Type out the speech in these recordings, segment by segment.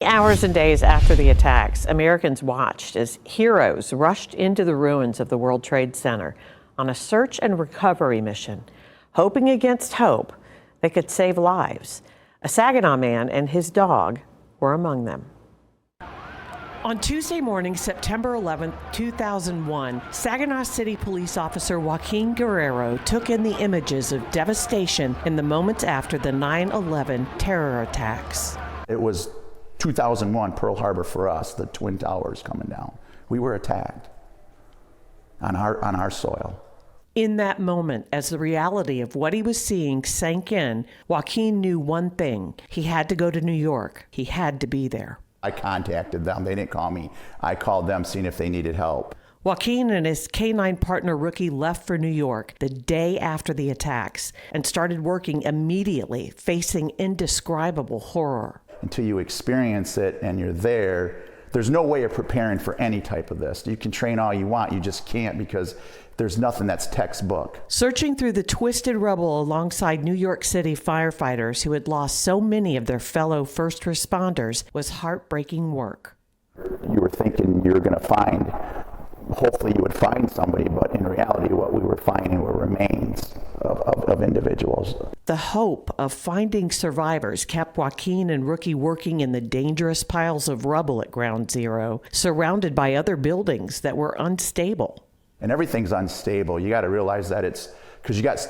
Hours and days after the attacks, Americans watched as heroes rushed into the ruins of the World Trade Center on a search and recovery mission, hoping against hope they could save lives. A Saginaw man and his dog were among them. On Tuesday morning, September 11, 2001, Saginaw City Police Officer Joaquin Guerrero took in the images of devastation in the moments after the 9/11 terror attacks. It was 2001 Pearl Harbor for us, the Twin Towers coming down. We were attacked on our soil. In that moment, as the reality of what he was seeing sank in, Joaquin knew one thing. He had to go to New York. He had to be there. I contacted them. They didn't call me. I called them, seeing if they needed help. Joaquin and his K-9 partner Rookie left for New York the day after the attacks and started working immediately, facing indescribable horror. Until you experience it and you're there, there's no way of preparing for any type of this. You can train all you want, you just can't, because there's nothing that's textbook. Searching through the twisted rubble alongside New York City firefighters who had lost so many of their fellow first responders was heartbreaking work. You were thinking you were going to find, hopefully you would find somebody, but in reality what we were finding were remains of individuals. The hope of finding survivors kept Joaquin and Rookie working in the dangerous piles of rubble at Ground Zero, surrounded by other buildings that were unstable. And everything's unstable. You got to realize that it's because you got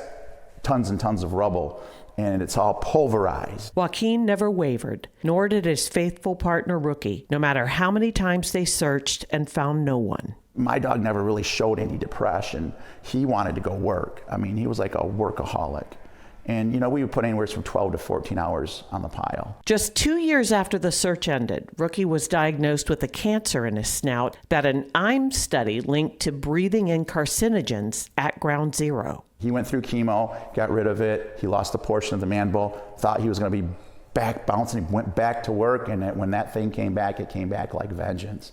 tons and tons of rubble and it's all pulverized. Joaquin never wavered, nor did his faithful partner Rookie, no matter how many times they searched and found no one. My dog never really showed any depression. He wanted to go work. I mean, he was like a workaholic. And, you know, we would put anywhere from 12 to 14 hours on the pile. Just 2 years after the search ended, Rookie was diagnosed with a cancer in his snout that an IM study linked to breathing in carcinogens at Ground Zero. He went through chemo, got rid of it. He lost a portion of the mandible, thought he was going to be back bouncing. He went back to work, and when that thing came back, it came back like vengeance.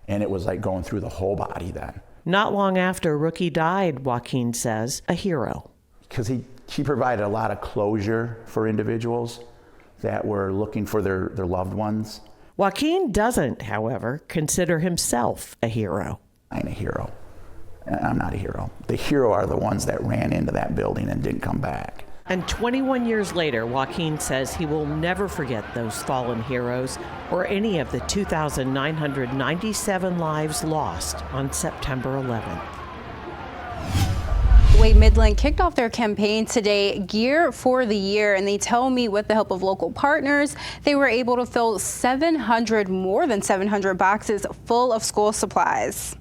And it was like going through the whole body then. Not long after Rookie died, Joaquin says, a hero. Because he provided a lot of closure for individuals that were looking for their loved ones. Joaquin doesn't, however, consider himself a hero. I ain't a hero. I'm not a hero. The hero are the ones that ran into that building and didn't come back. And 21 years later, Joaquin says he will never forget those fallen heroes or any of the 2,997 lives lost on September 11th. Way Midland kicked off their campaign today, Gear for the Year, and they tell me with the help of local partners, they were able to fill more than 700 boxes full of school supplies.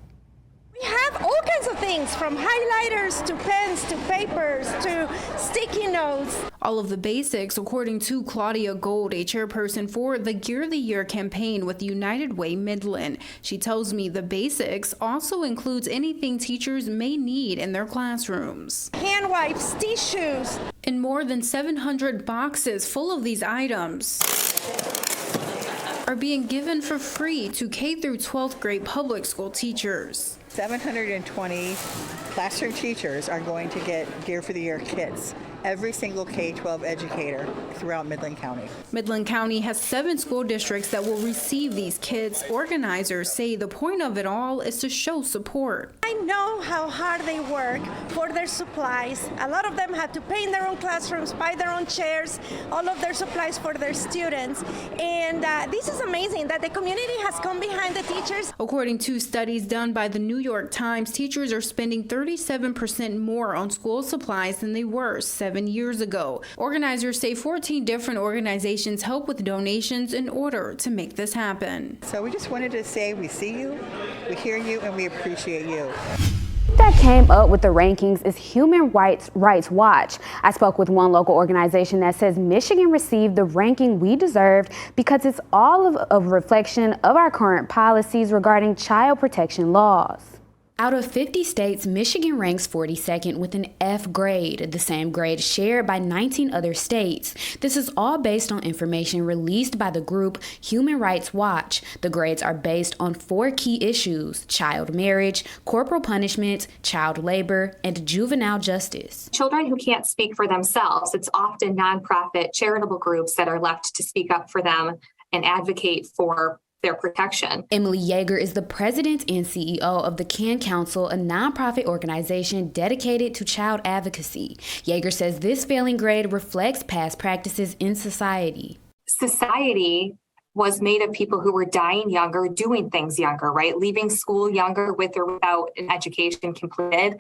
We have all kinds of things, from highlighters to pens to papers to sticky notes. All of the basics, according to Claudia Gold, a chairperson for the Gear of the Year campaign with United Way Midland. She tells me the basics also includes anything teachers may need in their classrooms. Hand wipes, tissues. And more than 700 boxes full of these items are being given for free to K through 12th grade public school teachers. 720 classroom teachers are going to get Gear for the Year kits. Every single K-12 educator throughout Midland County. Midland County has 7 school districts that will receive these kits. Organizers say the point of it all is to show support. I know how hard they work for their supplies. A lot of them have to paint their own classrooms, buy their own chairs, all of their supplies for their students. And this is amazing that the community has come behind the teachers. According to studies done by the New York Times, teachers are spending 37% more on school supplies than they were 7 years ago. Organizers say 14 different organizations help with donations in order to make this happen. So we just wanted to say we see you, we hear you, and we appreciate you. That came up with the rankings is Human Rights Watch. I spoke with one local organization that says Michigan received the ranking we deserved because it's all of a reflection of our current policies regarding child protection laws. Out of 50 states, Michigan ranks 42nd with an F grade, the same grade shared by 19 other states. This is all based on information released by the group Human Rights Watch. The grades are based on 4 key issues: child marriage, corporal punishment, child labor, and juvenile justice. Children who can't speak for themselves, it's often nonprofit charitable groups that are left to speak up for them and advocate for their protection. Emily Yeager is the president and CEO of the Can Council, a nonprofit organization dedicated to child advocacy. Yeager says this failing grade reflects past practices in society. Society was made of people who were dying younger, doing things younger, right? Leaving school younger with or without an education completed,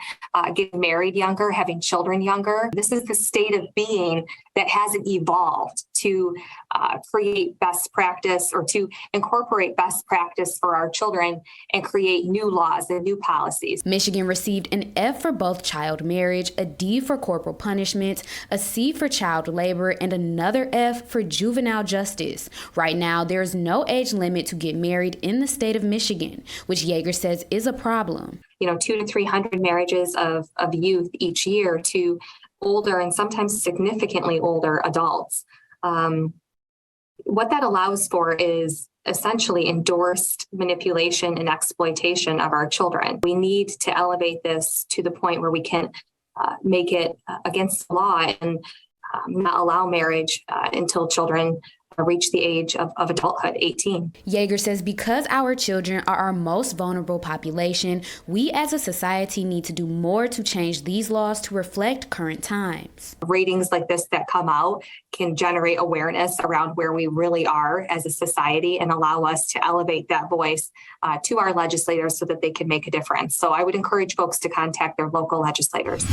getting married younger, having children younger. This is the state of being that hasn't evolved to create best practice or to incorporate best practice for our children and create new laws and new policies. Michigan received an F for both child marriage, a D for corporal punishment, a C for child labor, and another F for juvenile justice. Right now, there is no age limit to get married in the state of Michigan, which Yeager says is a problem. 200 to 300 marriages of youth each year to older and sometimes significantly older adults. What that allows for is essentially endorsed manipulation and exploitation of our children. We need to elevate this to the point where we can make it against the law and not allow marriage until children reach the age of adulthood, 18. Yeager says because our children are our most vulnerable population, we as a society need to do more to change these laws to reflect current times. Ratings like this that come out can generate awareness around where we really are as a society and allow us to elevate that voice to our legislators so that they can make a difference. So I would encourage folks to contact their local legislators.